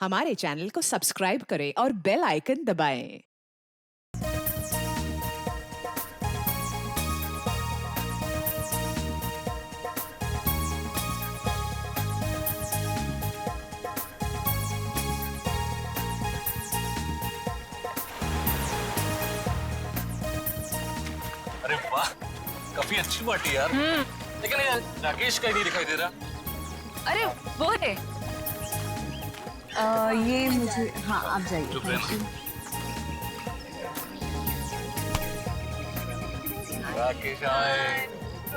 हमारे चैनल को सब्सक्राइब करें और बेल आइकन दबाएं। अरे वाह, काफी अच्छी पार्टी यार। लेकिन यार राकेश का ही नहीं दिखाई दे रहा। अरे वो है। ये मुझे, हाँ आप जाइए। चुप रहना। राकेश आए।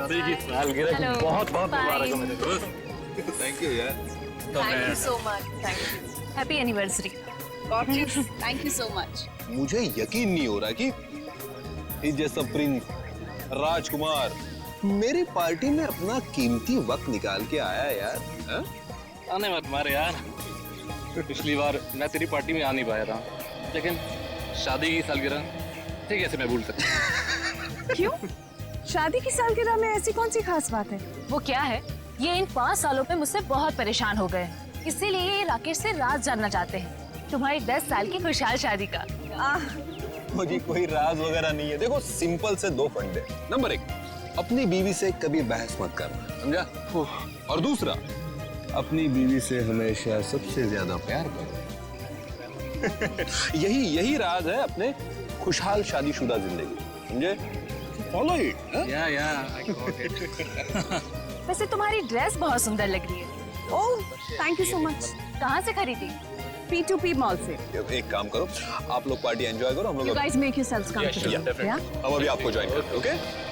अरे ये सालगिरह Hello. बहुत बहुत मुबारक हो Bye. मेरे दोस्त। थैंक यू यार। Thank you so much. Thank you. Happy anniversary. Thank you so much. मुझे यकीन नहीं हो रहा कि इस जैसा प्रिंस राजकुमार मेरी पार्टी में अपना कीमती वक्त निकाल के आया यार। हा? आने मत मारे यार। पिछली बार मैं तेरी पार्टी में आ नहीं पाया था, लेकिन शादी की सालगिरह ठीक कैसे मैं भूल सकता। क्यों? शादी की सालगिरह में ऐसी कौन सी खास बात है? वो क्या है, ये इन 5 सालों में मुझसे बहुत परेशान हो गए, इसीलिए ये राकेश से राज जानना चाहते हैं तुम्हारी 10 साल की खुशहाल शादी का। मुझे कोई राज वगैरह नहीं है। देखो सिंपल से 2 फंडे। नंबर 1, अपनी बीवी से कभी बहस मत करना, समझा? और दूसरा, अपनी बीवी से हमेशा सबसे ज्यादा प्यार करो। यही राज है अपने खुशहाल शादीशुदा जिंदगी, समझे? Follow it. वैसे तुम्हारी ड्रेस बहुत सुंदर लग रही है। ओह, थैंक यू सो मच। कहाँ से खरीदी? P2P मॉल से। एक काम करो, आप लोग पार्टी एंजॉय करो, हम You लोग guys make yourselves comfortable. Yeah? हम अभी आपको ज्वाइन करते हैं, ओके?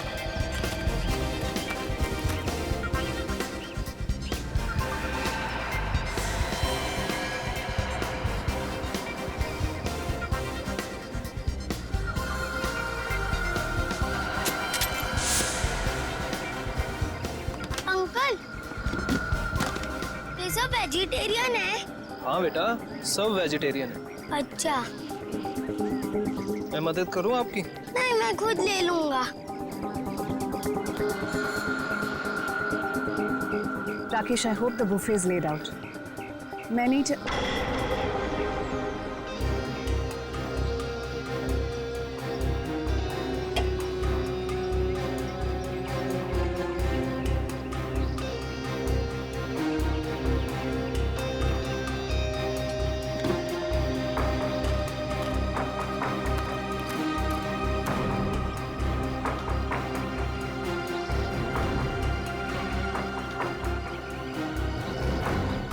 अंकल, ये सब वेजिटेरियन है? हाँ बेटा, सब वेजिटेरियन है। अच्छा, मैं मदद करूँ आपकी? नहीं मैं खुद ले लूंगा। Rakesh, I hope the buffet is laid out. मैं नहीं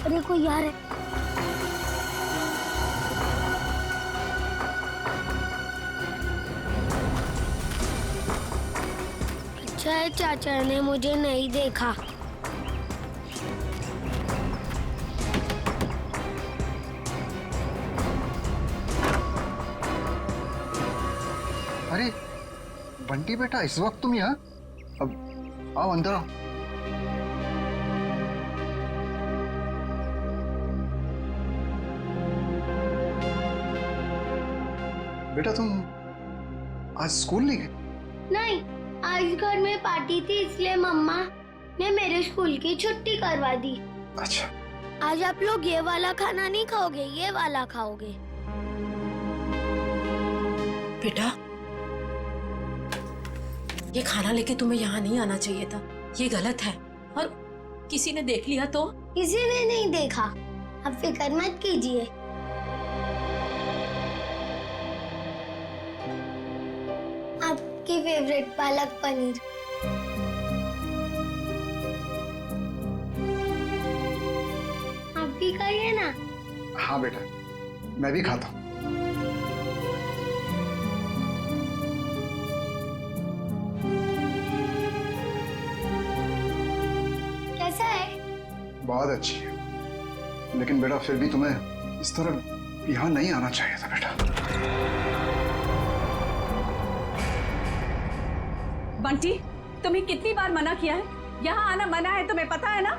अरे कोई यार है। अच्छा है चाचा ने मुझे नहीं देखा। अरे बंटी बेटा, इस वक्त तुम यहाँ? अब आओ अंदर आओ। बेटा तुम आज स्कूल नहीं गए? नहीं, आज घर में पार्टी थी इसलिए मम्मा ने मेरे स्कूल की छुट्टी करवा दी। अच्छा। आज आप लोग ये वाला खाना नहीं खाओगे, ये वाला खाओगे। बेटा, ये खाना लेके तुम्हें यहाँ नहीं आना चाहिए था, ये गलत है। और किसी ने देख लिया तो? किसी ने नहीं देखा, आप फिक्र मत कीजिए। आपकी फेवरेट पालक पनीर। आप भी खाइए ना। हाँ बेटा, मैं भी खाता हूँ। कैसा है? बहुत अच्छी है, लेकिन बेटा फिर भी तुम्हें इस तरह यहाँ नहीं आना चाहिए था बेटा। बंटी, तुम्हें कितनी बार मना किया है? यहाँ आना मना है, तुम्हें पता है ना?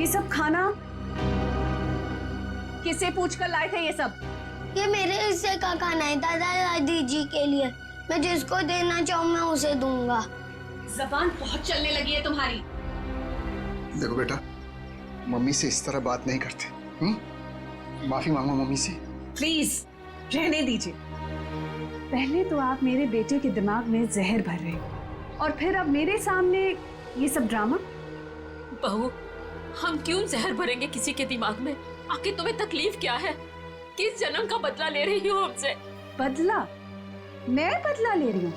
ये सब खाना किसे पूछकर लाए थे ये सब? ये मेरे हिस्से का खाना है दादा दादी जी के लिए। मैं जिसको देना चाहूँ मैं उसे दूंगा। जबान बहुत चलने लगी है तुम्हारी। देखो बेटा, मम्मी से इस तरह बात नहीं करते। माफी मांगो मम्मी से। प्लीज रहने दीजिए। पहले तो आप मेरे बेटे के दिमाग में जहर भर रहे हो और फिर अब मेरे सामने ये सब ड्रामा। बहू, हम क्यों जहर भरेंगे किसी के दिमाग में? आखिर तुम्हें तकलीफ क्या है? किस जन्म का बदला ले रही हो हमसे? बदला? मैं बदला ले रही हूँ?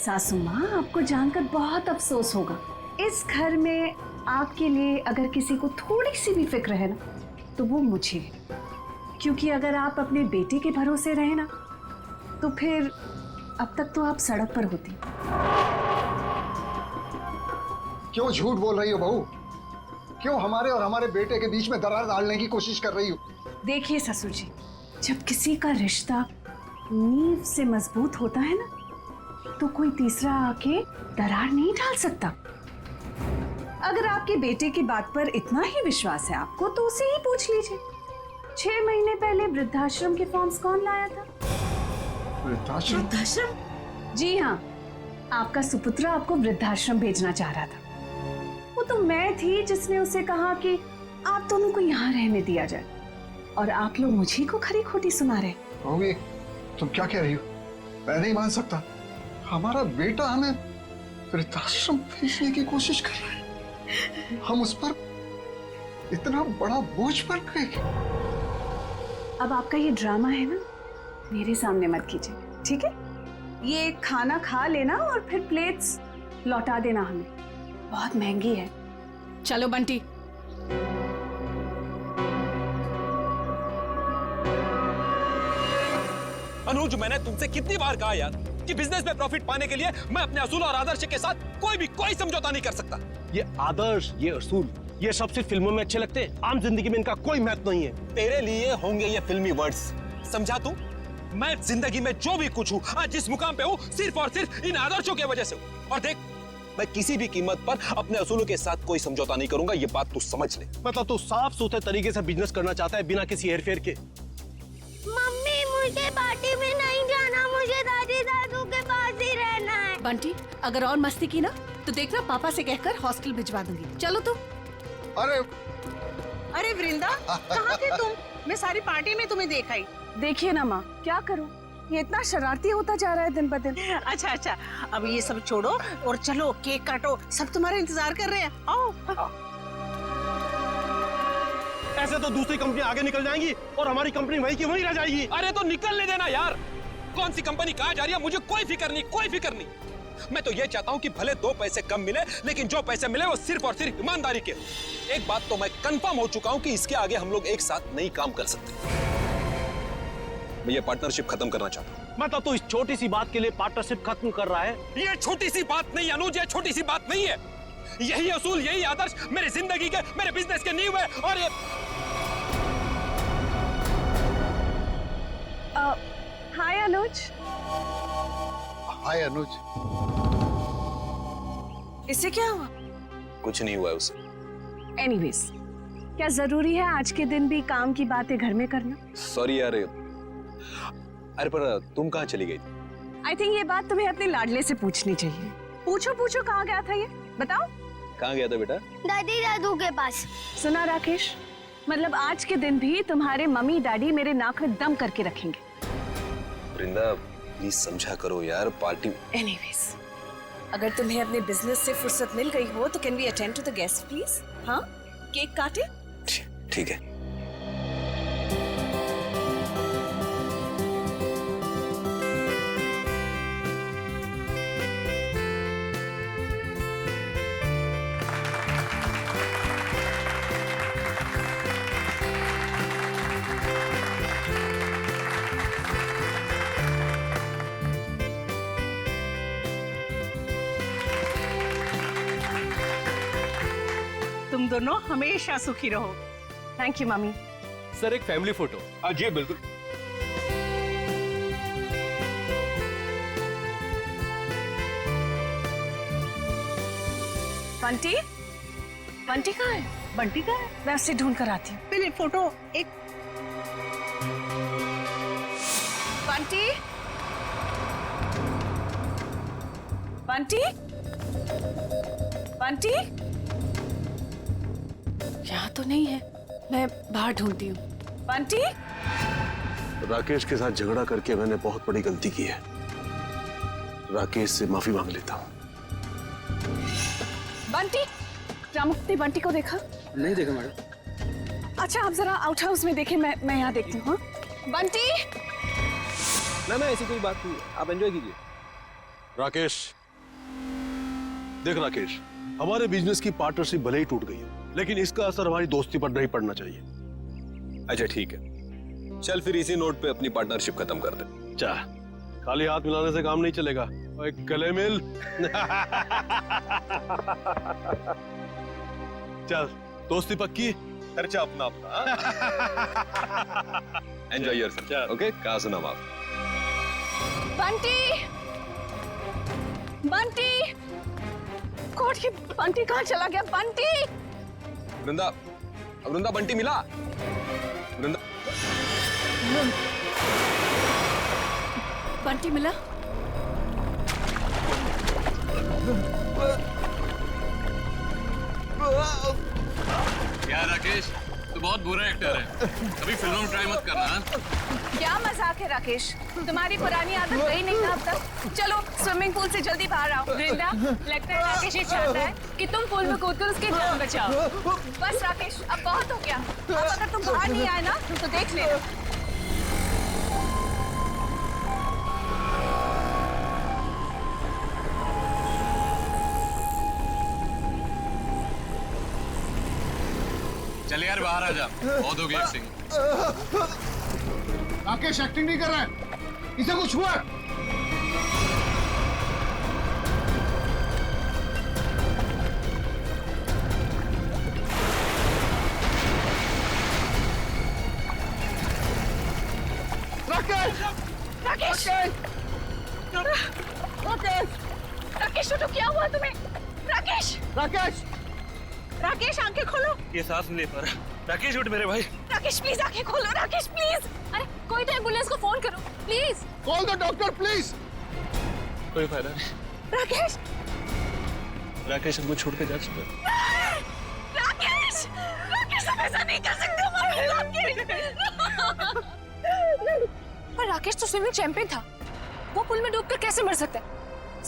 सासू माँ, आपको जानकर बहुत अफसोस होगा। इस घर में आपके लिए अगर किसी को थोड़ी सी भी फिक्र है ना, तो वो मुझे है। क्योंकि अगर आप अपने बेटे के भरोसे रहे ना, तो फिर अब तक तो आप सड़क पर होती। क्यों झूठ बोल रही हो बहू? क्यों हमारे और हमारे बेटे के बीच में दरार डालने की कोशिश कर रही हो? देखिए ससुर जी, जब किसी का रिश्ता नींव से मजबूत होता है ना, तो कोई तीसरा आके दरार नहीं डाल सकता। अगर आपके बेटे की बात पर इतना ही विश्वास है आपको, तो उसे ही पूछ लीजिए। 6 महीने पहले वृद्धाश्रम के फॉर्म्स कौन लाया था? वृद्धाश्रम? वृद्धाश्रम? जी हाँ, आपका सुपुत्र आपको वृद्धाश्रम भेजना चाह रहा था। वो तो मैं थी जिसने उसे कहा कि आप दोनों को यहाँ रहने दिया जाए, और आप लोग मुझे को खरी खोटी सुना रहे। बहू, ये तुम क्या कह रही हो? मैं नहीं मान सकता। हमारा बेटा हमें वृद्धाश्रम भेजने की कोशिश कर रहा है। हम उस पर इतना बड़ा बोझ पड़ गए। अब आपका ये ड्रामा है ना, मेरे सामने मत कीजिए, ठीक है? ये खाना खा लेना और फिर प्लेट्स लौटा देना हमें। बहुत महंगी है। चलो बंटी। अनुज, मैंने तुमसे कितनी बार कहा यार कि बिजनेस में प्रॉफिट पाने के लिए मैं अपने असूल और आदर्श के साथ कोई समझौता नहीं कर सकता। ये आदर्श, ये असूल, ये सब सिर्फ फिल्मों में अच्छे लगते हैं। आम जिंदगी में इनका कोई महत्व नहीं है। तेरे लिए होंगे ये फिल्मी वर्ड्स, समझा तू? मैं जिंदगी में जो भी कुछ हूँ, आज जिस मुकाम पे हूँ, सिर्फ और सिर्फ इन आदर्शों की वजह से हूँ। और देख, मैं किसी भी कीमत पर अपने असूलों के साथ कोई समझौता नहीं करूंगा, ये बात तू समझ ले। मतलब तू साफ सुथरे तरीके से बिजनेस करना चाहता है बिना किसी हेरफेर के। मम्मी, मुझे पार्टी में नहीं जाना, मुझे दादी दादू के पास ही रहना है। बंटी, अगर और मस्ती की ना, तो देखना पापा से कहकर हॉस्टल भिजवा दूंगी। चलो तुम। अरे वृंदा, कहाँ थे तुम? मैं सारी पार्टी में तुम्हें देखा ही। देखिए ना माँ, क्या करूं, ये इतना शरारती होता जा रहा है दिन ब दिन। अच्छा, अब ये सब छोड़ो और चलो केक काटो, सब तुम्हारा इंतजार कर रहे हैं। आओ। ऐसे तो दूसरी कंपनी आगे निकल जाएंगी और हमारी कंपनी वहीं की वहीं रह जाएगी। अरे तो निकलने देना यार। कौन सी कंपनी कहाँ जा रही है मुझे कोई फिक्र नहीं। मैं तो ये चाहता हूँ कि भले 2 पैसे कम मिले, लेकिन जो पैसे मिले वो सिर्फ और सिर्फ ईमानदारी के। एक बात तो मैं कंफर्म हो चुका हूँ कि इसके आगे हम लोग एक साथ नहीं काम कर सकते। मैं ये पार्टनरशिप खत्म करना चाहता हूँ। मतलब तू इस छोटी सी बात के लिए पार्टनरशिप खत्म कर रहा है? ये छोटी सी बात नहीं अनुज, ये छोटी सी बात नहीं है। यही असूल, यही आदर्श मेरी जिंदगी के, मेरे बिजनेस के नींव है। और ये हाय अनुज। हाय अनुज। इससे क्या हुआ? कुछ नहीं हुआ है उसे। एनीवेज, क्या जरूरी है आज के दिन भी काम की बातें घर में करना? सॉरी यार। अरे पर तुम कहाँ चली गई? आई थिंक ये बात तुम्हें अपने लाडले से पूछनी चाहिए। पूछो कहाँ गया था ये, बताओ। कहाँ गया था बेटा? दादी दादू के पास। सुना राकेश, मतलब आज के दिन भी तुम्हारे मम्मी डैडी मेरे नाक में दम करके रखेंगे। वृंदा, प्लीज समझा करो यार, पार्टी। एनीवेज, अगर तुम्हें अपने बिजनेस से फुर्सत मिल गई हो तो can we attend to the guest please? हाँ, केक काटे? ठीक है। तुम दोनों हमेशा सुखी रहो। Thank you mummy. सर, एक फैमिली फोटो। जी बिल्कुल। बंटी कहाँ है? बंटी का है? मैं उसे ढूंढ कर आती हूँ। पहले फोटो एक। बंटी बंटी बंटी यहाँ तो नहीं है, मैं बाहर ढूंढती हूँ। बंटी, राकेश के साथ झगड़ा करके मैंने बहुत बड़ी गलती की है। राकेश से माफी मांग लेता हूँ। बंटी, रामुक्त ने बंटी को देखा? नहीं देखा मैडम। अच्छा आप जरा आउट हाउस में देखें, मैं यहाँ देखती हूँ। बंटी, ना ऐसी कोई बात नहीं, आप एंजॉय कीजिए। राकेश, देख राकेश, हमारे बिजनेस की पार्टनरशिप भले ही टूट गई है, लेकिन इसका असर हमारी दोस्ती पर नहीं पड़ना चाहिए। अच्छा ठीक है, चल फिर इसी नोट पे अपनी पार्टनरशिप खत्म कर दे। जा, खाली हाथ मिलाने से काम नहीं चलेगा। और एक गले मिल। चल, दोस्ती पक्की, खर्चा अपना अपना। Enjoy yourself. ओके, कहाँ सुना आप? बंटी, बंटी, कोट की बंटी कहाँ चला गया? बंटी, वृंदा, वृंदा बंटी मिला? वृंदा, बंटी मिला? यार राकेश, तू बहुत बुरा एक्टर है, कभी फिल्मों में ट्राई मत करना। हाँ? क्या मजाक है राकेश, तुम्हारी पुरानी आदत गई नहीं ना अब तक? चलो स्विमिंग पूल से जल्दी बाहर आओ। वृंदा, लगता है राकेश ये चाहता है कि तुम पूल में कूदकर उसकी जान बचाओ। बस राकेश, अब बहुत हो गया। अब अगर तुम बाहर नहीं आए ना तो देख लेना। चल यार बाहर आ जा, बहुत हो गई एक्टिंग। राकेश एक्टिंग नहीं कर रहा है, इसे कुछ हुआ है? राकेश, राकेश तो क्या हुआ तुम्हें? राकेश, राकेश आंखें खोलो। ये सांस नहीं ले पा रहा। राकेश उठ मेरे भाई। राकेश प्लीज आंखें खोलो। राकेश प्लीज। अरे कोई तो एम्बुलेंस को फोन करो please. Call the doctor please. कोई फायदा नहीं। राकेश, राकेश हमको छोड़ के जा चुका है। राकेश, राकेश हम ऐसा नहीं कर सकते हमारे राकेश। पर राकेश तो स्विमिंग चैंपियन था, वो पुल में डूबकर कैसे मर सकता है?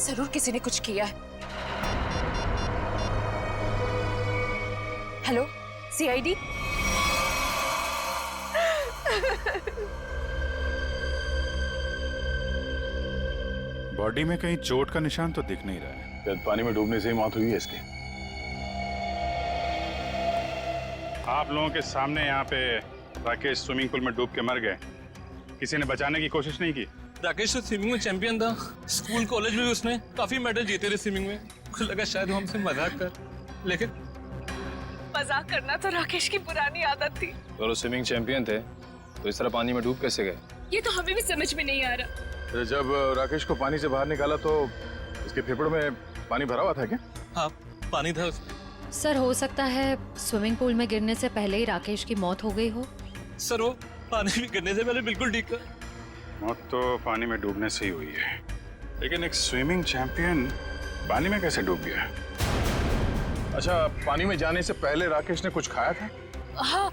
जरूर किसी ने कुछ किया है। Hello, CID? बॉडी में कहीं चोट का निशान तो दिख नहीं रहा है। शायद पानी में डूबने से ही मौत हुई है इसकी। आप लोगों के सामने यहाँ पे राकेश स्विमिंग पूल में डूब के मर गए, किसी ने बचाने की कोशिश नहीं की? राकेश तो स्विमिंग में चैंपियन था, स्कूल कॉलेज में भी उसने काफी मेडल जीते थे स्विमिंग में। मुझे लगा शायद वो हमसे मजाक कर, लेकिन मजाक करना तो राकेश की पुरानी आदत थी। तो स्विमिंग चैंपियन थे तो इस तरह पानी में डूब कैसे गए? ये तो हमें भी समझ में नहीं आ रहा। जब राकेश को पानी से बाहर निकाला तो उसके फेफड़ों में पानी भरा हुआ था क्या? हाँ, पानी था उसमें। सर हो सकता है स्विमिंग पूल में गिरने से पहले ही राकेश की मौत हो गई हो। सर वो पानी में गिरने से पहले बिल्कुल ठीक था। मौत तो पानी में डूबने से ही हुई है, लेकिन एक स्विमिंग चैंपियन पानी में कैसे डूब गया? अच्छा, पानी में जाने से पहले राकेश ने कुछ खाया था? हाँ,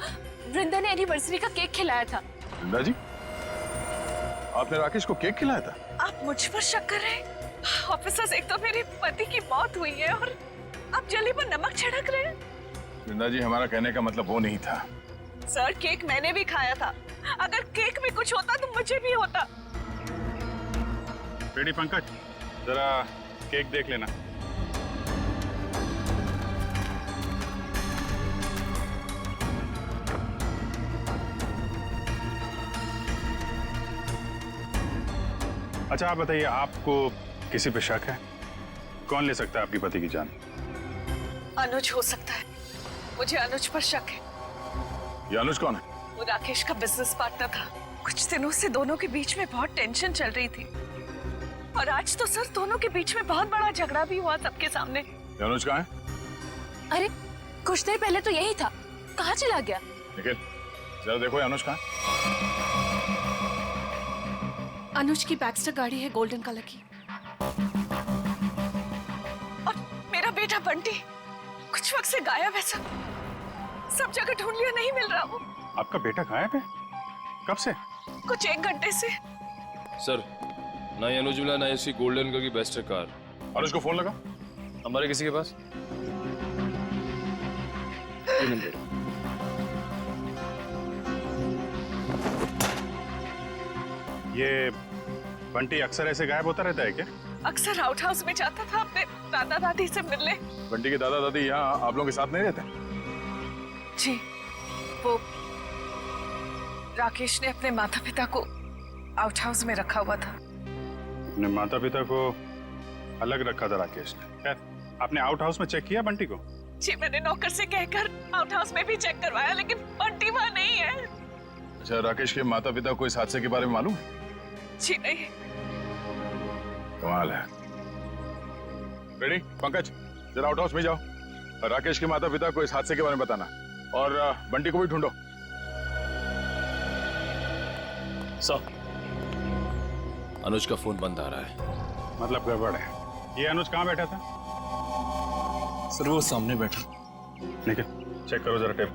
वृंदा ने एनिवर्सरी का केक खिलाया था। वृंदा जी, आपने राकेश को केक खिलाया था? आप मुझ पर शक कर रहे हैं? ऑफिसर्स, एक तो मेरे पति की मौत हुई है और आप जली पर नमक छिड़क रहे हैं। वृंदा जी, हमारा कहने का मतलब वो नहीं था। सर, केक मैंने भी खाया था। अगर केक में कुछ होता तो मुझे भी होता। बेटी पंकज, जरा केक देख लेना। अच्छा आप बताइए, आपको किसी पे शक है? कौन ले सकता है आपकी पति की जान? अनुज हो सकता है, मुझे अनुज पर शक है। ये अनुज कौन है? वो राकेश का बिजनेस पार्टनर था। कुछ दिनों से दोनों के बीच में बहुत टेंशन चल रही थी और आज तो सर दोनों के बीच में बहुत बड़ा झगड़ा भी हुआ सबके सामने। ये अनुज कहाँ है? अरे कुछ देर पहले तो यही था, कहाँ चला गया? निखिल, जरा देखो ये अनुज कहाँ है? अनुज की बैक्स्टर गाड़ी है गोल्डन कलर की। और मेरा बेटा बंटी कुछ वक्त से गायब है सर। सब जगह ढूंढ लिया, नहीं मिल रहा वो। आपका बेटा गायब है? कब से? कुछ 1 घंटे से। सर, ना ही अनुज मिला, ना ही उसकी गोल्डन कलर की बेस्ट कार। और उसको फोन लगा? हमारे किसी के पास? ये बंटी अक्सर ऐसे गायब होता रहता है क्या? अक्सर आउट हाउस में जाता था अपने दादा दादी से मिलने। बंटी के दादा दादी यहाँ आप लोगों के साथ नहीं रहते? जी, वो राकेश ने अपने माता पिता को आउट हाउस में रखा हुआ था। अपने माता पिता को अलग रखा था राकेश ने। खैर, आपने आउट हाउस में चेक किया बंटी को? जी, मैंने नौकर से कहकर आउट हाउस में भी चेक करवाया, लेकिन बंटी वहाँ नहीं है। अच्छा, राकेश के माता पिता को इस हादसे के बारे में मालूम है? जी नहीं। कमाल है। रेडी पंकज, जरा आउट हाउस में जाओ और राकेश के माता पिता को इस हादसे के बारे में बताना, और बंटी को भी ढूंढो। सर, अनुज का फोन बंद आ रहा है। मतलब गड़बड़ है। ये अनुज कहाँ बैठा था? सर, वो सामने बैठा। ठीक है, चेक करो जरा टेप।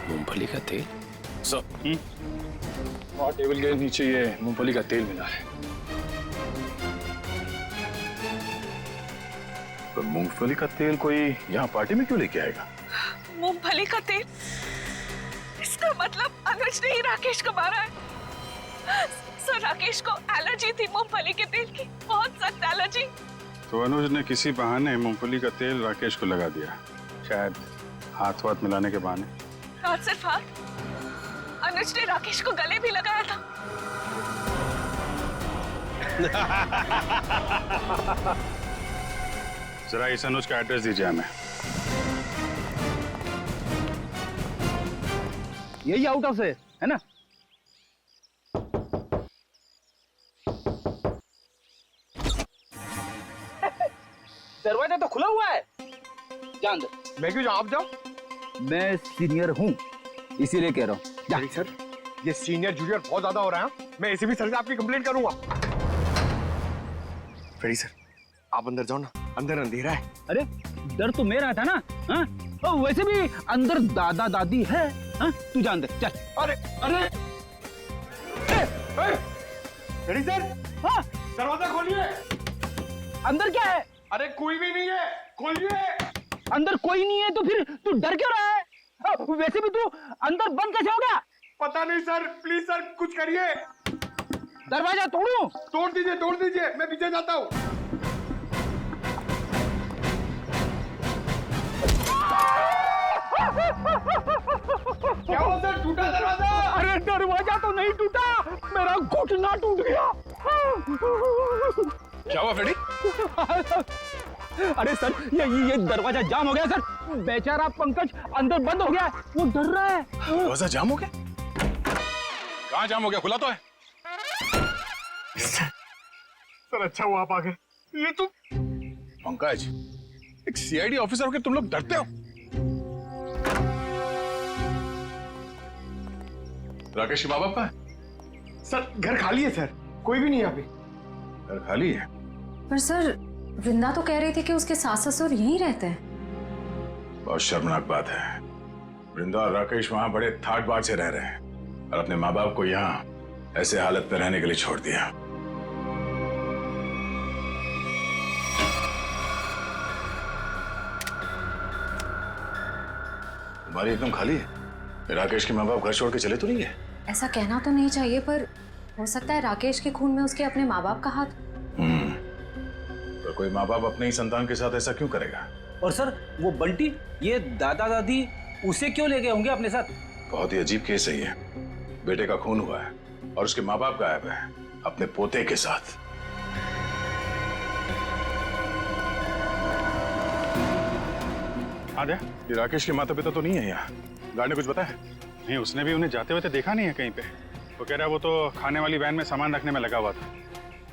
मूंगफली का तेल? सर, और टेबल के नीचे ये मूंगफली का तेल मिला है। तो मूंगफली का तेल कोई यहाँ पार्टी में क्यों लेके आएगा? मूंगफली का तेल? इसका मतलब अनुज ने ही राकेश को मारा है। सर, राकेश को एलर्जी थी मूंगफली के तेल की, बहुत सख्त एलर्जी। तो अनुज ने किसी बहाने मूंगफली का तेल राकेश को लगा दिया, शायद हाथ वाथ मिलाने के बहाने। हाथ सिर्फ हाथ, अनुज ने राकेश को गले भी लगाया था। जरा इस अनुज का एड्रेस दीजिए हमें। यही आउट हाउस है ना? दरवाजा तो खुला हुआ है। जान दो। मैं क्यों जाऊं? आप जाओ। मैं सीनियर हूँ, इसीलिए कह रहा हूँ। जा सर, ये सीनियर जूनियर बहुत ज्यादा हो रहा है। मैं एसीपी सर से आपकी कंप्लेंट करूंगा। फेडी सर, आप अंदर जाओ ना, अंदर अंधेरा है। अरे डर तो मेरा था ना। हाँ, वैसे भी अंदर दादा दादी है। हाँ, तू जा अंदर चल। अरे अरे फेडी सर, हाँ, दरवाजा खोलिए। अंदर क्या है? अरे कोई भी नहीं है, खोलिए। अंदर कोई नहीं है तो फिर तू डर क्यों रहा है? वैसे भी तू अंदर बंद कैसे हो गया? पता नहीं सर, प्लीज सर कुछ करिए। दरवाजा तोड़ूं? तोड़ दीजिए, मैं पीछे जाता हूँ। क्या हुआ सर, टूटा दरवाजा? अरे दरवाजा तो नहीं टूटा, मेरा घुटना टूट गया। क्या हुआ फेडी? अरे सर, ये दरवाजा जाम हो गया सर। बेचारा पंकज अंदर बंद हो गया, वो डर रहा है। दरवाजा जाम हो गया? कहाँ जाम हो गया? खुला तो है। सर अच्छा हुआ आप आ गए। ये तो पंकज, एक सीआईडी ऑफिसर होकर तुम लोग डरते हो? राकेश के माँ बाप कहाँ है? सर घर खाली है सर, कोई भी नहीं यहाँ पे। घर खाली है? पर सर, वृंदा तो कह रही थी कि उसके सास ससुर यहीं रहते हैं। बहुत शर्मनाक बात है। वृंदा और राकेश वहां बड़े ठाट बाट से रह रहे हैं और अपने माँ बाप को यहाँ ऐसे हालत में रहने के लिए छोड़ दिया। तुम्हारी एकदम खाली है। राकेश के माँ बाप घर छोड़ के चले तो नहीं है? ऐसा कहना तो नहीं चाहिए, पर हो सकता है राकेश के खून में उसके अपने माँ बाप का हाथ। तो कोई माँ बाप अपने ही संतान के साथ ऐसा क्यों करेगा? और सर, वो बंटी, ये दादा दादी उसे क्यों ले गए होंगे अपने साथ? बहुत ही अजीब केस है ये। बेटे का खून हुआ है और उसके माँ बाप गायब है अपने पोते के साथ। आद्या, ये राकेश के माता पिता तो नहीं है यहाँ? गार्ड ने कुछ बताया? नहीं, उसने भी उन्हें जाते हुए देखा नहीं है कहीं पे। वो कह रहा है वो तो खाने वाली वैन में सामान रखने में लगा हुआ था,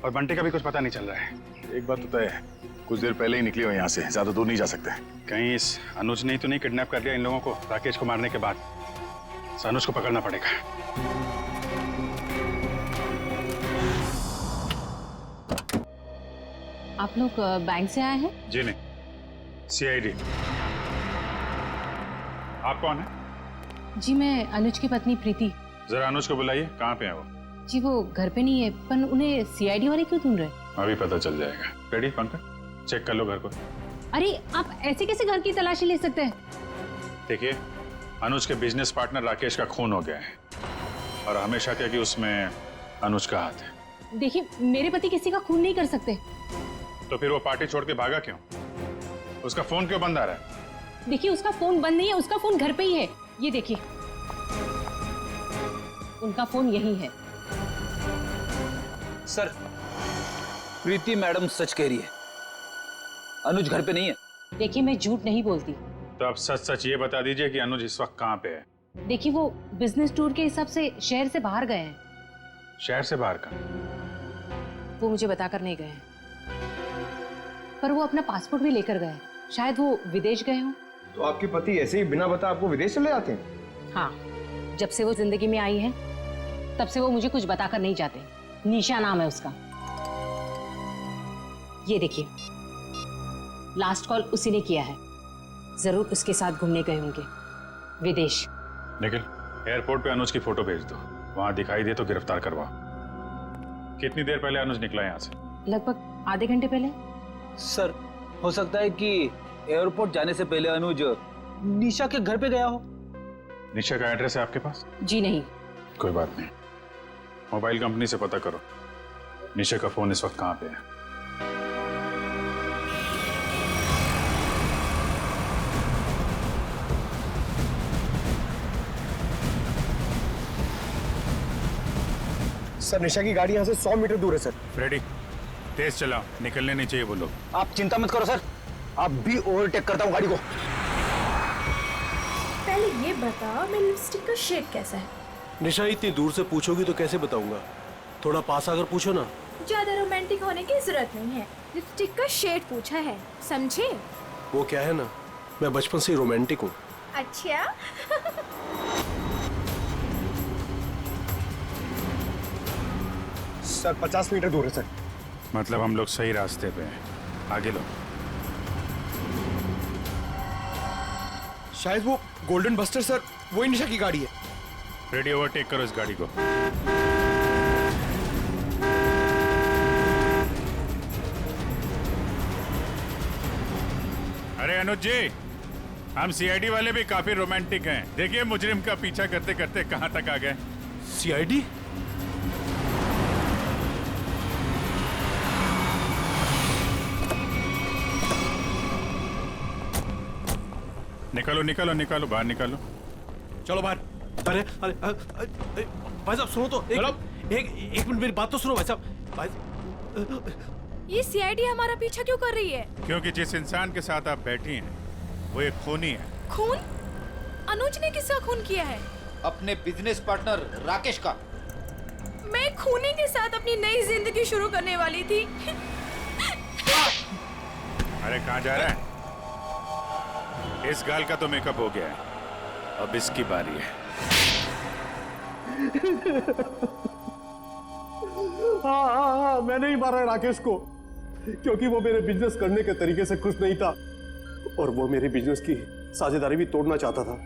और बंटी का भी कुछ पता नहीं चल रहा है। एक बात तो तय है, कुछ देर पहले ही निकली हो यहाँ से, ज्यादा दूर नहीं जा सकते। कहीं इस अनुज ने तो नहीं किडनैप कर लिया इन लोगों को राकेश को मारने के बाद? इस अनुज को पकड़ना पड़ेगा। आप लोग बैंक से आए हैं? जी नहीं, CID। आप कौन है? जी मैं अनुज की पत्नी प्रीति। जरा अनुज को बुलाइए, कहाँ पे है वो? जी वो घर पे नहीं है, पर उन्हें CID वाले क्यों ढूंढ रहे? अभी पता चल जाएगा। रेडी पंकज, चेक कर लो घर को। अरे आप ऐसे कैसे घर की तलाशी ले सकते हैं? देखिए, अनुज के बिजनेस पार्टनर राकेश का खून हो गया है और हमेशा क्या कि उसमें अनुज का हाथ है। देखिए मेरे पति किसी का खून नहीं कर सकते। तो फिर वो पार्टी छोड़ के भागा क्यों? उसका फोन क्यों बंद आ रहा है? देखिए उसका फोन बंद नहीं है, उसका फोन घर पे ही है। ये देखिए, उनका फोन यही है। सर, प्रीति मैडम सच कह रही है, अनुज घर पे नहीं है। देखिए मैं झूठ नहीं बोलती। तो आप सच सच ये बता दीजिए कि अनुज इस वक्त कहाँ पे है? देखिए वो बिजनेस टूर के हिसाब से शहर से बाहर गए हैं। शहर से बाहर का? वो मुझे बताकर नहीं गए हैं, पर वो अपना पासपोर्ट भी लेकर गए। शायद वो विदेश गए हों। तो आपके पति ऐसे ही बिना बताए आपको विदेश चले जाते हैं? हाँ, जब से वो जिंदगी में आई है तब से वो मुझे कुछ बताकर नहीं जाते। निशा नाम है उसका। ये देखिए, लास्ट कॉल उसी ने किया है। जरूर उसके साथ घूमने गए होंगे विदेश। निखिल, एयरपोर्ट पे अनुज की फोटो भेज दो, वहां दिखाई दे तो गिरफ्तार करवाओ। कितनी देर पहले अनुज निकला यहाँ से? लगभग आधे घंटे पहले। सर, हो सकता है कि एयरपोर्ट जाने से पहले अनुज निशा के घर पे गया हो। निशा का एड्रेस है आपके पास? जी नहीं। कोई बात नहीं, मोबाइल कंपनी से पता करो निशा का फोन इस वक्त कहाँ पे है। सर, निशा की गाड़ी यहाँ से 100 मीटर दूर है सर। रेडी, तेज चलाओ, निकलने नहीं चाहिए वो लोग। आप चिंता मत करो सर, आप भी ओवरटेक करता हूँ गाड़ी को। पहले ये बता, मेरी लिपस्टिक का शेड कैसा है? निशा इतनी दूर से पूछोगी तो कैसे बताऊंगा? थोड़ा पास आकर पूछो ना। ज्यादा रोमांटिक होने की जरूरत नहीं है, लिपस्टिक का शेड पूछा है, समझे? वो क्या है ना, मैं बचपन से ही रोमांटिक हूँ। अच्छा। सर 50 मीटर दूर है सर। मतलब हम लोग सही रास्ते पे हैं, आगे लो। शायद वो गोल्डन बस्टर सर, वही निशा की गाड़ी है। रेडी, ओवरटेक करो इस गाड़ी को। अरे अनुज जी, हम CID वाले भी काफी रोमांटिक हैं। देखिए मुजरिम का पीछा करते करते कहां तक आ गए। CID? निकालो निकालो निकालो, बाहर निकालो। चलो बाहर। अरे अरे भाई साहब सुनो तो, एक मिनट मेरी बात तो सुनो भाई साहब। ये CID हमारा पीछा क्यों कर रही है? क्योंकि जिस इंसान के साथ आप बैठी हैं वो एक खूनी है। खून? अनुज ने किसका खून किया है? अपने बिजनेस पार्टनर राकेश का। मैं खूनी के साथ अपनी नई जिंदगी शुरू करने वाली थी। अरे कहाँ जा रहा है? इस गाल का तो मेकअप हो गया है, अब इसकी बारी है। हाँ, मैंने ही मारा राकेश को, क्योंकि वो मेरे बिजनेस करने के तरीके से खुश नहीं था और वो मेरे बिजनेस की साझेदारी भी तोड़ना चाहता था।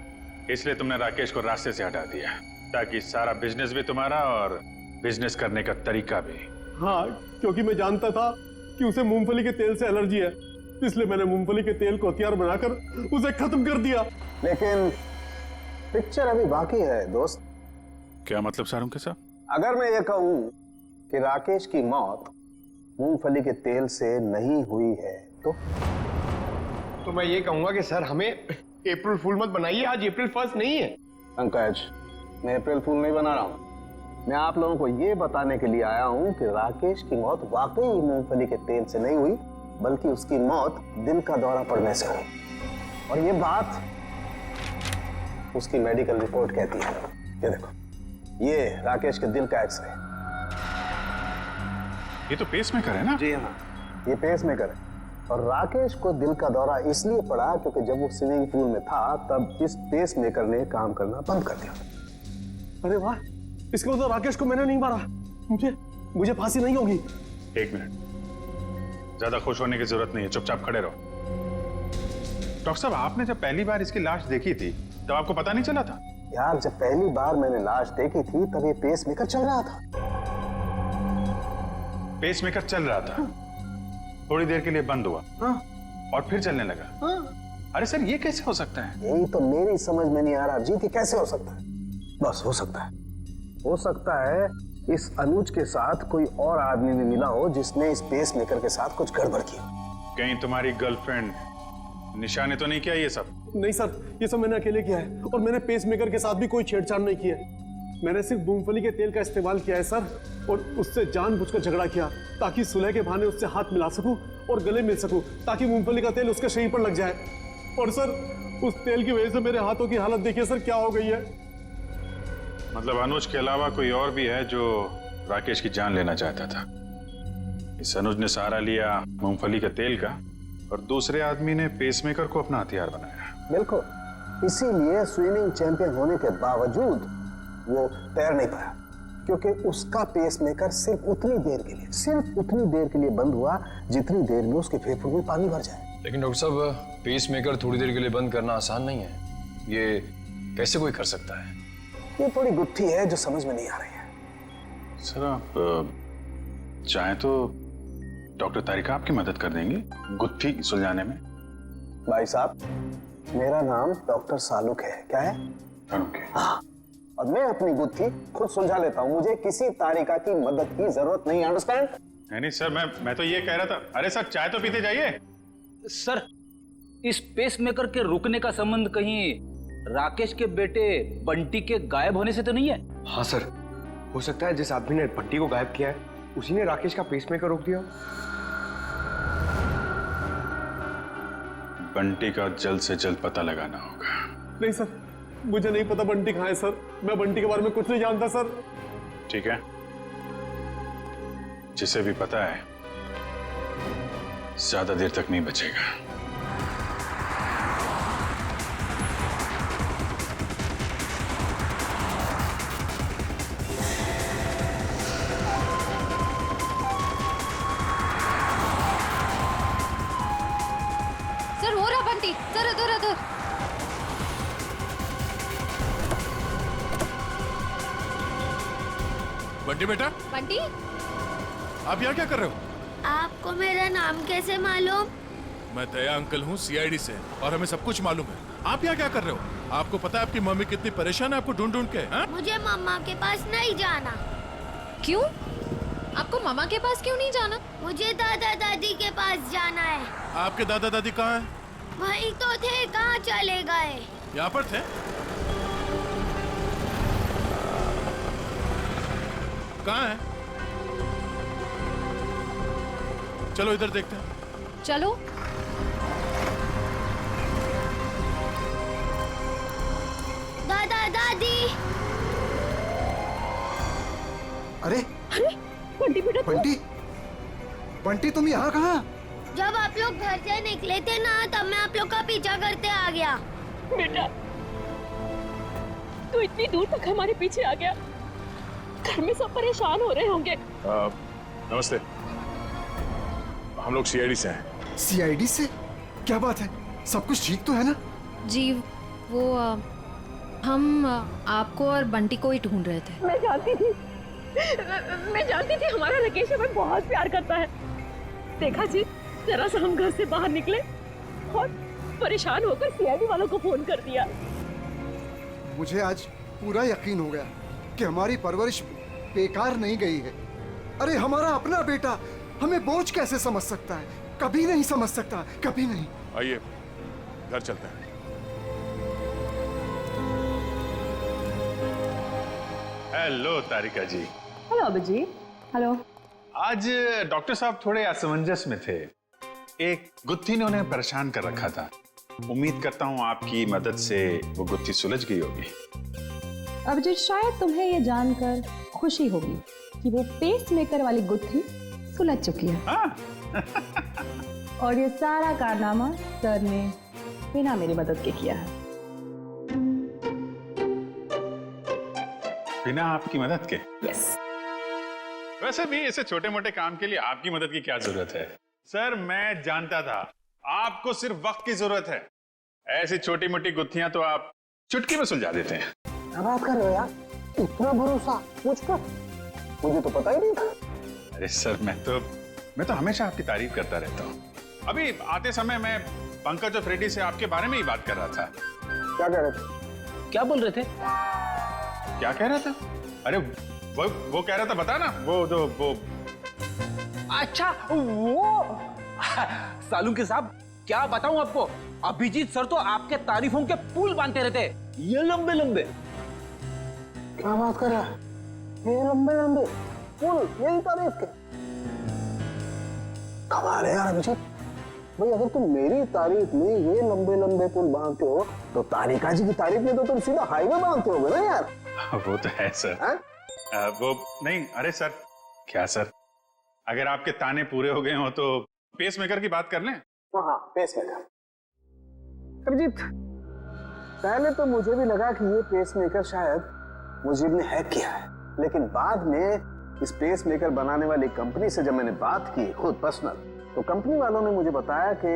इसलिए तुमने राकेश को रास्ते से हटा दिया ताकि सारा बिजनेस भी तुम्हारा और बिजनेस करने का तरीका भी। हाँ, क्योंकि मैं जानता था कि उसे मूंगफली के तेल से एलर्जी है, इसलिए मैंने मूंगफली के तेल को हथियार बनाकर उसे खत्म कर दिया। लेकिन पिक्चर अभी बाकी है दोस्त। क्या मतलब सारुण के साथ? अगर मैं ये कहूं कि राकेश की मौत मूंगफली के तेल से नहीं हुई है तो मैं ये कहूंगा कि सर हमें अप्रैल फूल मत बनाइए, आज अप्रैल 1 नहीं है। पंकज, मैं अप्रैल फूल नहीं बना रहा हूं। मैं आप लोगों को ये बताने के लिए आया हूं कि राकेश की मौत वाकई मूंगफली के तेल से नहीं हुई, बल्कि उसकी मौत दिल का दौरा पड़ने से हुई। और ये बात उसकी मेडिकल रिपोर्ट कहती है। ये देखो, ये राकेश के दिल का एक्सरे। ये तो पेसमेकर है ना? जी हाँ, ये पेसमेकर है। और राकेश को दिल का दौरा इसलिए पड़ा क्योंकि जब वो स्विमिंग पूल में था तब इस पेस मेकर ने काम करना बंद कर दिया। अरे वाह, इसका मतलब राकेश को मैंने नहीं मारा, मुझे फांसी नहीं होगी। एक मिनट, ज्यादा खुश होने की जरूरत नहीं है, चुपचाप खड़े रहो। डॉक्टर साहब, आपने जब पहली बार इसकी लाश देखी थी तब आपको पता नहीं चला था? यार, जब पहली बार मैंने लाश देखी थी तब ये पेस मेकर चल रहा था। पेस मेकर चल रहा था, थोड़ी देर के लिए बंद हुआ और फिर चलने लगा। अरे सर, ये कैसे हो सकता है? यही तो मेरी समझ में नहीं आ रहा जी कि कैसे हो सकता है। बस हो सकता है, हो सकता है इस अनुज के साथ कोई और आदमी भी मिला हो जिसने इस पेस मेकर के साथ कुछ गड़बड़ की। कहीं तुम्हारी गर्लफ्रेंड निशा ने तो नहीं किया ये सब? नहीं सर, ये सब मैंने अकेले किया है और मैंने पेस मेकर के साथ भी कोई छेड़छाड़ नहीं की है। मैंने सिर्फ मूंगफली के तेल का इस्तेमाल किया है सर, और उससे जानबूझकर झगड़ा किया ताकि सुलह के बहाने उससे हाथ मिला सकूं और गले मिल सकूं, ताकि मूंगफली का तेल उसके शरीर पर लग जाए। और सर, उस तेल की वजह से मेरे हाथों की हालत देखिए सर क्या हो गई है। मतलब अनुज के अलावा कोई और भी है जो राकेश की जान लेना चाहता था? इस अनुज ने सहारा लिया मूंगफली के तेल का और दूसरे आदमी ने पेसमेकर को अपना हथियार बनाया। बिल्कुल, इसीलिए स्विमिंग चैंपियन होने के बावजूद वो तैर नहीं पाया, क्योंकि उसका पेसमेकर सिर्फ उतनी देर के लिए बंद हुआ जितनी देर में उसके फेफड़ों में पानी भर जाए। लेकिन डॉक्टर साहब, पेसमेकर थोड़ी देर के लिए बंद करना आसान नहीं है, ये कैसे कोई कर सकता है? ये थोड़ी गुत्थी है जो समझ में नहीं आ रही है। सर, आप चाहें तो डॉक्टर तारिका आपकी मदद कर देंगी गुत्थी सुलझाने में। भाई साहब, मेरा नाम डॉक्टर सालुक है। क्या है? हाँ, और मैं अपनी गुत्थी खुद सुलझा लेता हूँ, मुझे किसी तारिका की मदद की जरूरत नहीं। अंडरस्टैंड? नहीं सर, मैं तो ये कह रहा था। अरे सर, चाय तो पीते जाइए। सर, इस पेसमेकर के रुकने का संबंध कहीं राकेश के बेटे बंटी के गायब होने से तो नहीं है? हाँ सर, हो सकता है जिस आदमी ने बंटी को गायब किया है उसी ने राकेश का पेसमेकर रोक दिया। बंटी का जल्द से जल्द पता लगाना होगा। नहीं सर, मुझे नहीं पता बंटी कहाँ है सर, मैं बंटी के बारे में कुछ नहीं जानता सर। ठीक है, जिसे भी पता है ज्यादा देर तक नहीं बचेगा। सर, हो रहा बंटी, सर उधर उधर। बंटी बेटा, बंटी, आप यहाँ क्या कर रहे हो? आपको मेरा नाम कैसे मालूम? मैं दया अंकल हूँ सीआईडी से, और हमें सब कुछ मालूम है। आप यहाँ क्या कर रहे हो? आपको पता है आपकी मम्मी कितनी परेशान है आपको ढूंढ ढूंढ के? हा? मुझे मम्मा के पास नहीं जाना। क्यों? आपको मामा के पास क्यों नहीं जाना? मुझे दादा दादी के पास जाना है। आपके दादा दादी कहाँ हैं? वहीं तो थे, कहाँ चले गए? यहाँ पर थे। कहाँ है? चलो इधर देखते हैं। चलो। दादा दादी। अरे अरे बंटी बेटा, बंटी तुम यहाँ कहाँ? जब आप लोग घर से निकले थे ना, तब मैं आप लोग का पीछा करते आ गया। बेटा, तू इतनी दूर तक हमारे पीछे आ गया। घर में सब परेशान हो रहे होंगे। नमस्ते, हम लोग सीआईडी से हैं। सीआईडी से? क्या बात है, सब कुछ ठीक तो है ना? जी, वो हम आपको और बंटी को ही ढूंढ रहे थे। मैं जानती थी हमारा राकेश हमें बहुत प्यार करता है। देखा जी, जरा सा हम घर से बाहर निकले और परेशान होकर सीआईडी वालों को फोन कर दिया। मुझे आज पूरा यकीन हो गया कि हमारी परवरिश बेकार नहीं गई है। अरे हमारा अपना बेटा हमें बोझ कैसे समझ सकता है? कभी नहीं समझ सकता, कभी नहीं। आइए घर चलते हैं। हेलो तारिका जी। हेलो अभिजीत। हेलो। आज डॉक्टर साहब थोड़े असमंजस में थे। एक गुत्थी ने उन्हें परेशान कर रखा था। उम्मीद करता हूँ आपकी मदद से वो गुत्थी सुलझ गई होगी। अभिजीत, शायद तुम्हें ये जानकर खुशी होगी कि वो पेस मेकर वाली गुत्थी सुलझ चुकी है। और ये सारा कारनामा सर ने बिना मेरी मदद के किया है। बिना आपकी मदद के? यस। वैसे भी ऐसे छोटे मोटे काम के लिए आपकी मदद की क्या जरूरत है? सर मैं जानता था आपको सिर्फ वक्त की जरूरत है। ऐसी छोटी मोटी गुत्थियां तो आप चुटकी में सुलझा देते हैं। क्या बात कर रहे हो यार, इतना भरोसा मुझ पर? मुझे तो पता ही नहीं था। अरे सर मैं तो हमेशा आपकी तारीफ करता रहता हूँ। अभी आते समय मैं पंकज और फ्रेडी से आपके बारे में ही बात कर रहा था। क्या कह रहे थे? क्या बोल रहे थे? क्या कह रहा था? अरे वो कह रहा था, बता ना, वो अच्छा वो सालू के साहब, क्या बताऊं आपको, अभिजीत सर तो आपके तारीफों के पुल बांधते रहते, ये लंबे लंबे। क्या बात कर रहा है? ये लंबे लंबे पुल, यही तारीफ के? कमाल है यार अभिजीत भाई, अगर तुम मेरी तारीफ में ये लंबे लंबे पुल बांधते हो तो तारिका जी की तारीफ में तो तुम सीधा हाईवे बांधते होगे ना यार। वो तो है सर। वो नहीं, अरे सर क्या सर, अगर आपके ताने पूरे हो गए हो तो पेस मेकर की बात कर लें। हाँ पेस मेकर। अभिजीत पहले तो मुझे भी लगा कि ये पेस मेकर शायद मुझे ने हैक किया है, लेकिन बाद में इस पेस मेकर बनाने वाली कंपनी से जब मैंने बात की खुद पर्सनल, तो कंपनी वालों ने मुझे बताया कि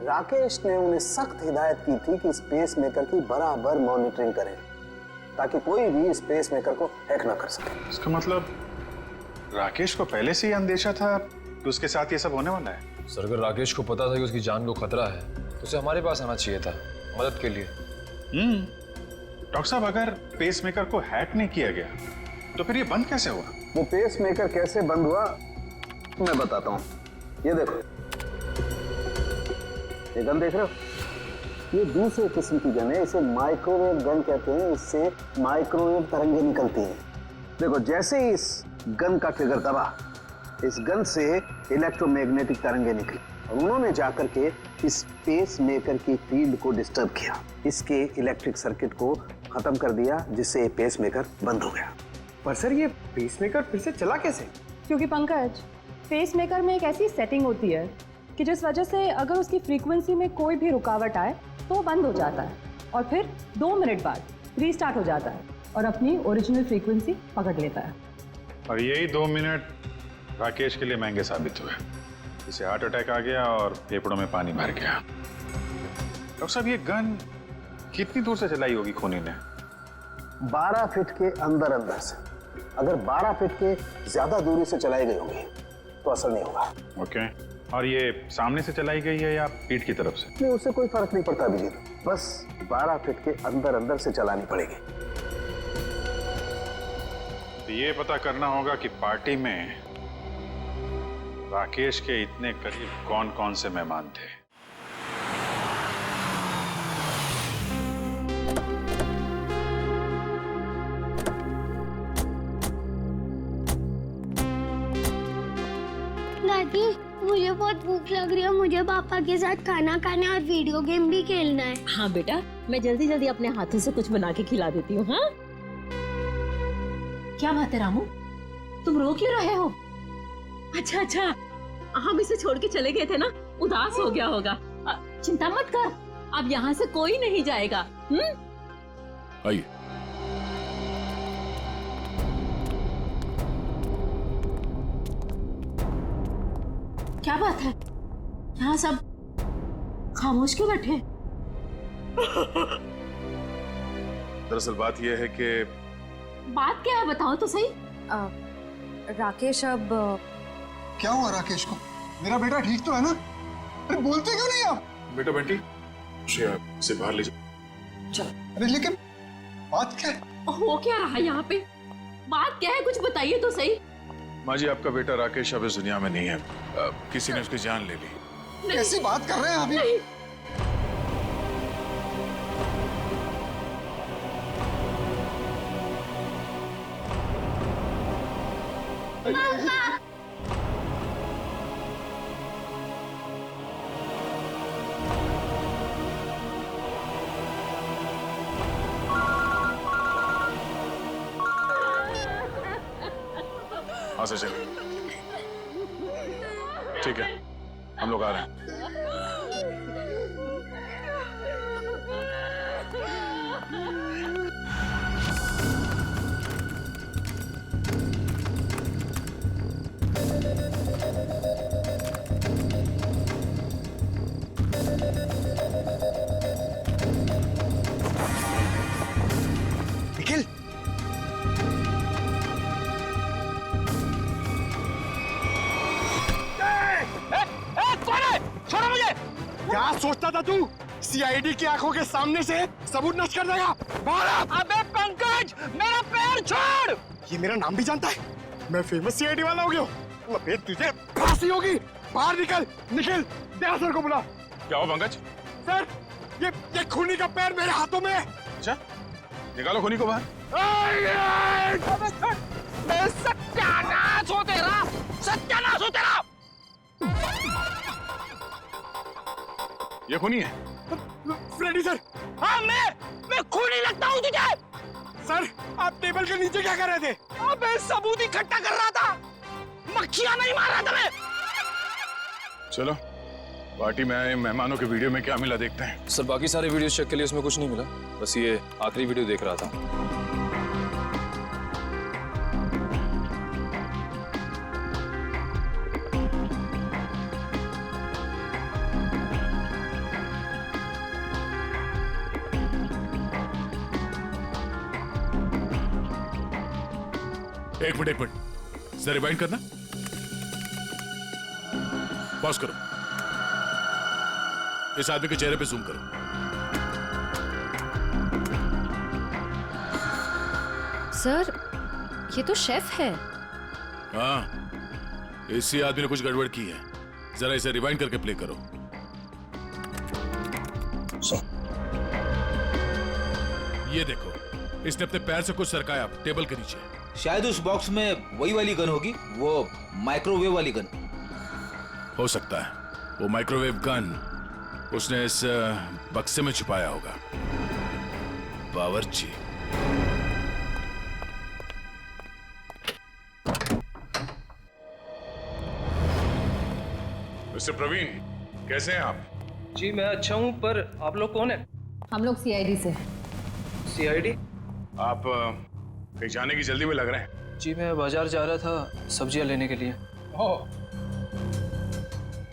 राकेश ने उन्हें सख्त हिदायत की थी कि इस पेस मेकर की बराबर मॉनिटरिंग करें ताकि कोई भी इस पेस मेकर को हैक ना कर सके। इसका मतलब राकेश को पहले से ही अंदेशा था कि उसके साथ ये सब होने वाला है? सर अगर राकेश को पता था कि उसकी जान को खतरा है तो उसे हमारे पास आना चाहिए था मदद के लिए। डॉक्टर साहब अगर पेस मेकर को हैक नहीं किया गया तो फिर ये बंद कैसे हुआ? वो पेस मेकर कैसे बंद हुआ मैं बताता हूँ। ये देखो, ये गन देख रहे हो? ये दूसरे किस्म की गन है, इसे माइक्रोवेव गन कहते हैं। इससे माइक्रोवेव तरंगे निकलती हैं। देखो जैसे ही इस गन का ट्रिगर दबा, इस गन से इलेक्ट्रोमैग्नेटिक तरंगे निकली और उन्होंने जाकर के इस पेस मेकर की फील्ड को डिस्टर्ब किया, इसके इलेक्ट्रिक सर्किट को खत्म कर दिया, जिससे ये पेस मेकर बंद हो गया। पर सर ये पेस मेकर फिर से चला कैसे? क्योंकि पंकज, पेस मेकर में एक ऐसी सेटिंग होती है कि जिस वजह से अगर उसकी फ्रीक्वेंसी में कोई भी रुकावट आए तो वो बंद हो जाता है और फिर 2 मिनट बाद रीस्टार्ट हो जाता है और अपनी ओरिजिनल फ्रीक्वेंसी पकड़ लेता है। और यही 2 मिनट राकेश के लिए महंगे साबित हुए। इसे हार्ट अटैक आ गया और फेफड़ों में पानी भर गया। डॉक्टर साहब ये गन कितनी दूर से चलाई होगी खूनी ने? 12 फीट के अंदर अंदर से। अगर 12 फीट के ज्यादा दूरी से चलाई गई होगी तो असर नहीं होगा। ओके, और ये सामने से चलाई गई है या पीठ की तरफ से? नहीं, उससे कोई फर्क नहीं पड़ता अभिजीत, बस 12 फीट के अंदर अंदर से चलानी पड़ेगी। तो ये पता करना होगा कि पार्टी में राकेश के इतने करीब कौन कौन से मेहमान थे। दादी मुझे बहुत भूख लग रही है, मुझे पापा के साथ खाना खाना और वीडियो गेम भी खेलना है। हाँ बेटा, मैं जल्दी जल्दी अपने हाथों से कुछ बना के खिला देती हूँ। हाँ क्या बात है रामू, तुम रो क्यों रहे हो? अच्छा, हम इसे छोड़ के चले गए थे ना, उदास हो गया होगा। चिंता मत कर, अब यहाँ से कोई नहीं जाएगा। आइए। क्या बात है, यहाँ सब खामोश क्यों बैठे? दरअसल बात यह है कि बात क्या है, बताओ तो सही। राकेश अब क्या हुआ राकेश को? मेरा बेटा ठीक तो है ना? अरे बोलते क्यों नहीं आप? बेटा बंटी इसे बाहर ले जाओ। चल। अरे लेकिन बात क्या है? हो क्या रहा है यहाँ पे? बात क्या है, कुछ बताइए तो सही। माँ जी आपका बेटा राकेश अब इस दुनिया में नहीं है, किसी ने उसकी जान ले ली। कैसी बात कर रहे हैं अभी? हाँ सर चलिए, ठीक है हम लोग आ रहे हैं। था तू? सीआईडी की आंखों के सामने से सबूत नष्ट कर देगा। बाहर आ! अबे पंकज, मेरा पैर छोड़। ये मेरा नाम भी जानता है। मैं फेमस सीआईडी वाला हो गया हूँ। अबे तुझे फांसी होगी। बाहर निकल, निखिल, दया सर को बुला। क्या हो पंकज? सर, ये खूनी का पैर मेरे हाथों में है। अच्छा, निकालो खूनी को बाहर। सत्यानाश हो तेरा, सत्यानाश हो तेरा। ये खूनी है? Freddy sir. हाँ, मैं खूनी लगता हूँ तुझे? सर, आप टेबल के नीचे क्या कर रहे थे? अबे सबूत इकट्ठा कर रहा था, मक्खियां नहीं मार रहा था मैं। चलो, पार्टी में आए मेहमानों के वीडियो में क्या मिला देखते हैं। सर बाकी सारे वीडियो चेक के लिए उसमें कुछ नहीं मिला, बस ये आखिरी वीडियो देख रहा था। एक मिनट जरा रिवाइंड करना, पॉज करो, इस आदमी के चेहरे पे जूम करो। सर, ये तो शेफ है। हाँ, इसी आदमी ने कुछ गड़बड़ की है। जरा इसे रिवाइंड करके प्ले करो। ये देखो, इसने अपने पैर से कुछ सरकाया टेबल के नीचे। शायद उस बॉक्स में वही वाली गन होगी, वो माइक्रोवेव वाली गन। हो सकता है वो माइक्रोवेव गन उसने इस बक्से में छुपाया होगा। बावर्ची। मिस्टर प्रवीण, कैसे हैं आप? जी मैं अच्छा हूं, पर आप लोग कौन है? हम लोग सीआईडी से। सीआईडी? आप कहीं जाने की जल्दी में लग रहे हैं। जी मैं बाजार जा रहा था सब्जियां लेने के लिए। ओह,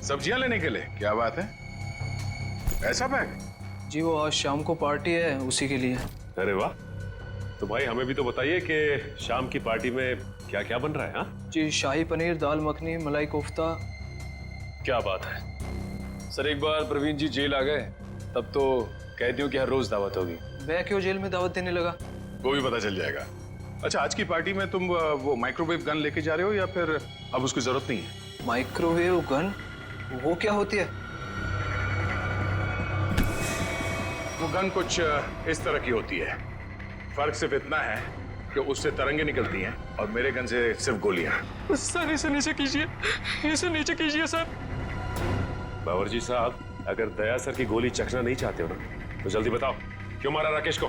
सब्जियां लेने के लिए? क्या बात है, ऐसा बैग? जी वो आज शाम को पार्टी है, उसी के लिए। अरे वाह, तो भाई हमें भी तो बताइए कि शाम की पार्टी में क्या क्या बन रहा है? हाँ जी, शाही पनीर, दाल मखनी, मलाई कोफ्ता। क्या बात है सर, एक बार प्रवीण जी जेल आ गए तब तो कैदियों की हर रोज दावत होगी। मैं क्यों जेल में दावत देने लगा? वो भी पता चल जाएगा। अच्छा, आज की पार्टी में तुम वो माइक्रोवेव गन लेके जा रहे हो या फिर अब उसकी जरूरत नहीं है? Microwave gun? वो क्या होती है? वो गन कुछ इस तरह की होती है। फर्क सिर्फ इतना है कि उससे तरंगे निकलती हैं और मेरे गन से सिर्फ गोलियां। सर इसे नीचे कीजिए, इसे नीचे कीजिए सर। बावर्ची साहब, अगर दया सर की गोली चखना नहीं चाहते हो ना तो जल्दी बताओ, क्यों मारा राकेश को?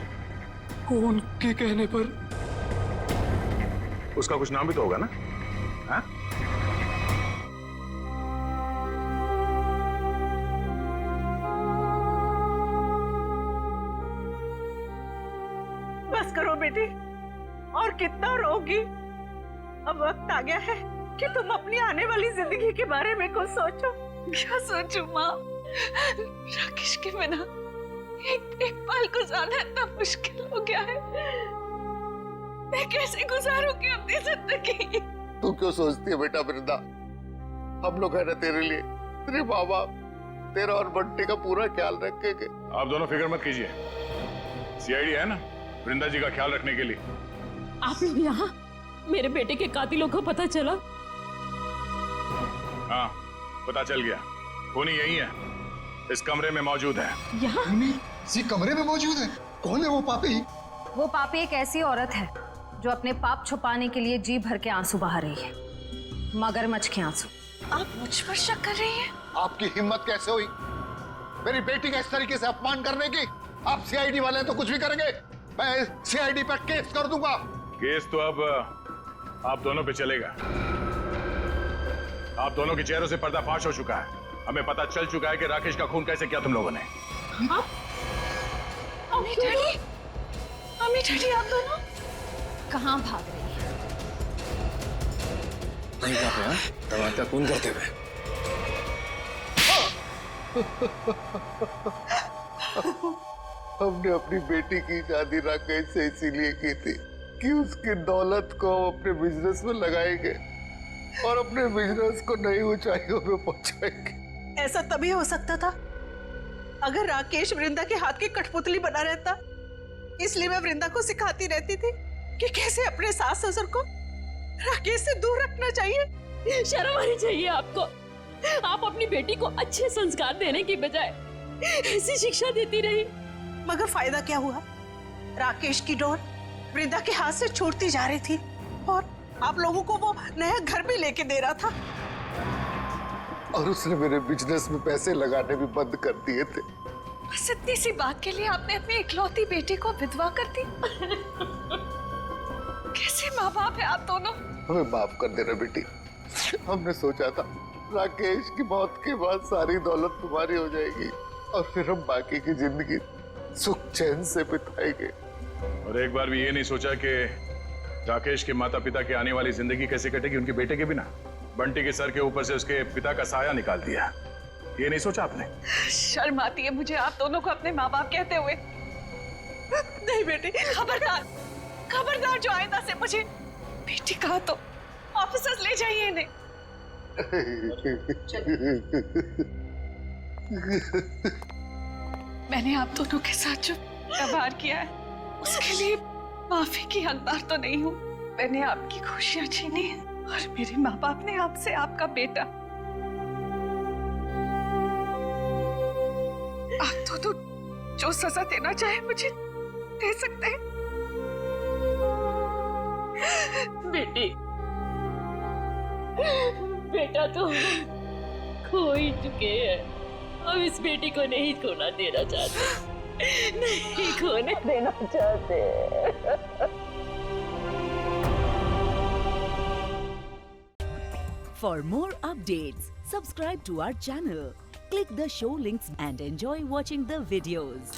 उनके कहने पर। उसका कुछ नाम भी तो होगा ना? हाँ? बस करो बेटी, और कितना रोगी। अब वक्त आ गया है कि तुम अपनी आने वाली जिंदगी के बारे में कुछ सोचो। क्या सोचूं माँ? राकेश के बिना एक पल गुजारना इतना मुश्किल हो गया है। मैं कैसे गुजारूंगी अपनी जिंदगी? तू क्यों सोचती है बेटा वृंदा? हम लोग है ना तेरे लिए, तेरे माँ बाप, तेरा और बंटी का पूरा ख्याल रखेंगे। आप दोनों फिक्र मत कीजिए, सीआईडी है ना वृंदा जी का ख्याल रखने के लिए। आप लोग यहाँ? मेरे बेटे के कातिलों को पता चला? हाँ, पता चल गया। खूनी यही है, इस कमरे में मौजूद है। यहाँ? इसी कमरे में मौजूद है? कौन है वो पापी? वो पापी एक ऐसी औरत है जो अपने पाप छुपाने के लिए जी भर के आंसू बहा रही है, मगरमच्छ के आंसू। आप मुझ पर शक कर रही हैं? आपकी हिम्मत कैसे हुई मेरी बेटी का इस तरीके से अपमान करने की? आप सीआईडी वाले हैं तो कुछ भी करेंगे, मैं सीआईडी पर केस कर दूंगा। केस तो अब आप दोनों पे चलेगा। आप दोनों के चेहरों से पर्दाफाश हो चुका है। हमें पता चल चुका है कि राकेश का खून कैसे किया तुम लोगों ने। अम्मी डैडी, अम्मी डैडी, आप दोनों कहाँ भाग रही है? नहीं कहा है, दरवाजा खून करते हुए। हमने अपनी बेटी की शादी राकेश से इसीलिए की थी कि उसकी दौलत को हम अपने बिजनेस में लगाएंगे और अपने बिजनेस को नई ऊंचाइयों पे पहुंचाएंगे। ऐसा तभी हो सकता था अगर राकेश वृंदा के हाथ की कठपुतली बना रहता, इसलिए मैं वृंदा को सिखाती रहती थी कि कैसे अपने सास ससुर को राकेश से दूर रखना चाहिए। शर्म आनी चाहिए आपको। आप अपनी बेटी को अच्छे संस्कार देने की बजाय ऐसी शिक्षा देती रही। मगर फायदा क्या हुआ? राकेश की डोर वृंदा के हाथ से छूटती जा रही थी और आप लोगों को वो नया घर भी लेके दे रहा था। और उसने मेरे बिजनेस में पैसे लगाने भी बंद कर दिए थे। बस इतनी सी बात के लिए आपने अपनी इकलौती बेटी को विधवा कर दी। कैसे माँ बाप है आप दोनों? हमें माफ कर देना बेटी। हमने सोचा था राकेश की मौत के बाद सारी दौलत तुम्हारी हो जाएगी और फिर हम बाकी की जिंदगी सुख चैन से बिताएंगे। और एक बार भी ये नहीं सोचा कि राकेश के माता पिता की आने वाली जिंदगी कैसे कटेगी उनके बेटे के बिना। बंटी के सर के ऊपर से उसके पिता का साया निकाल दिया, ये नहीं सोचा आपने? शर्म आती है मुझे आप दोनों को अपने माँ बाप कहते हुए। नहीं बेटी, खबरदार खबरदार, जो आइंदा से मुझे बेटी कहा तो ऑफिसर्स ले जाइए इन्हें। मैंने आप दोनों के साथ जो व्यवहार किया है उसके लिए माफी की हकदार तो नहीं हूँ। मैंने आपकी खुशियां छीनी है और मेरे माँ बाप ने आपसे आपका बेटा। आप दोनों जो सजा देना चाहे मुझे दे सकते हैं। बेटी, बेटा तो खो ही चुके हैं। हम इस बेटी को नहीं खोना देना चाहते, नहीं खोने देना चाहते। For more updates, subscribe to our channel, click the show links and enjoy watching the videos.